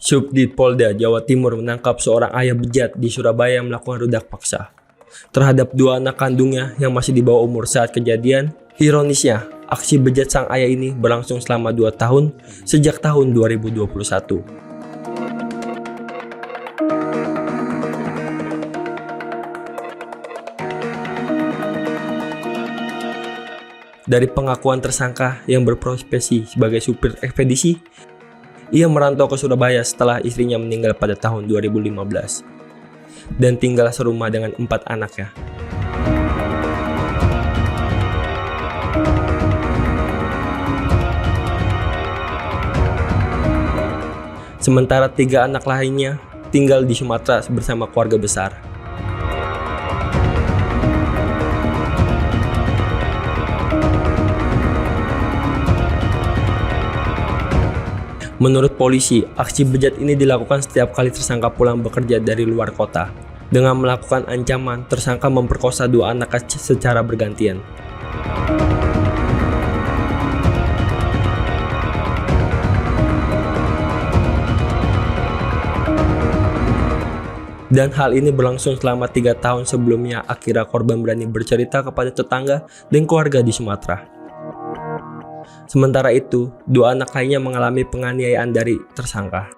Subdit Polda Jawa Timur menangkap seorang ayah bejat di Surabaya yang melakukan rudak paksa terhadap dua anak kandungnya yang masih di bawah umur saat kejadian. Ironisnya, aksi bejat sang ayah ini berlangsung selama 2 tahun sejak tahun 2021. Dari pengakuan tersangka yang berprofesi sebagai supir ekspedisi, ia merantau ke Surabaya setelah istrinya meninggal pada tahun 2015 dan tinggal serumah dengan 4 anaknya. Sementara 3 anak lainnya tinggal di Sumatera bersama keluarga besar. Menurut polisi, aksi bejat ini dilakukan setiap kali tersangka pulang bekerja dari luar kota. Dengan melakukan ancaman, tersangka memperkosa 2 anak secara bergantian. Dan hal ini berlangsung selama 3 tahun sebelumnya. Akhirnya korban berani bercerita kepada tetangga dan keluarga di Sumatera. Sementara itu, 2 anak lainnya mengalami penganiayaan dari tersangka.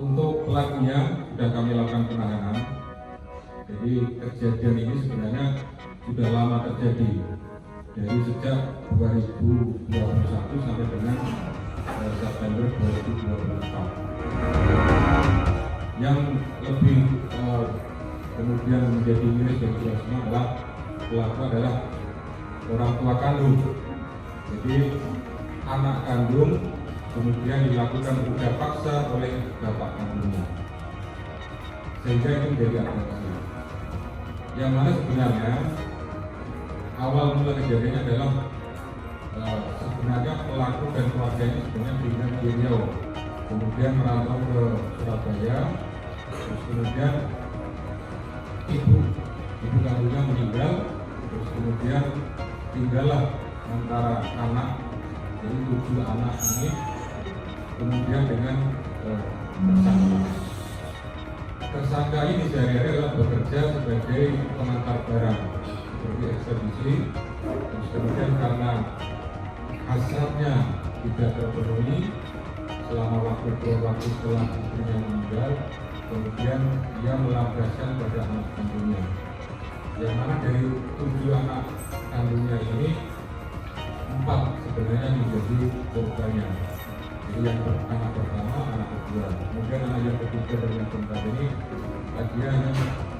Untuk pelakunya sudah kami lakukan penahanan. Jadi kejadian ini sebenarnya sudah lama terjadi. Jadi sejak 2021 sampai dengan September 2024. Yang lebih kemudian menjadi miris bagi kita semua adalah pelaku adalah orang tua kandung. Jadi anak kandung kemudian dilakukan rudak paksa oleh bapak kandungnya, sehingga itu menjadi atraksi. Yang mana sebenarnya awal mula kejadiannya adalah sebenarnya pelaku dan keluarganya sebenarnya tinggal di Riau, kemudian merantau ke Surabaya, terus kemudian ibu kandungnya meninggal, terus kemudian tinggallah antara anak, jadi 7 anak ini, kemudian dengan tersangka. Tersangka ini sehari-hari adalah bekerja sebagai pengantar barang seperti ekspedisi, terus kemudian karena hasratnya tidak terpenuhi selama waktu setelah istrinya meninggal, kemudian dia melampiaskan pada anak kandungnya. Yang mana dari 7 anak kandungnya ini 4 sebenarnya menjadi korbannya. Jadi yang anak pertama, anak kedua, kemudian anak yang ketiga dan yang keempat ini dia hanya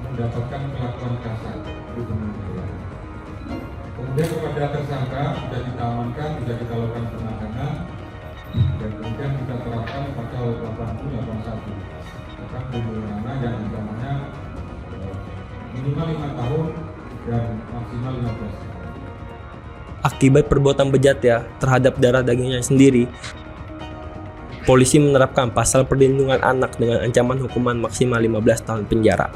mendapatkan perlakuan kasar itu benar. Kemudian kepada tersangka sudah kita amankan, sudah kita lakukan penahanan, dan kemudian kita terapkan pasal 8081 tentang perlindungan anak yang ancamannya minimal 5 tahun dan maksimal 15 tahun. Akibat perbuatan bejatnya terhadap darah dagingnya sendiri, polisi menerapkan pasal perlindungan anak dengan ancaman hukuman maksimal 15 tahun penjara.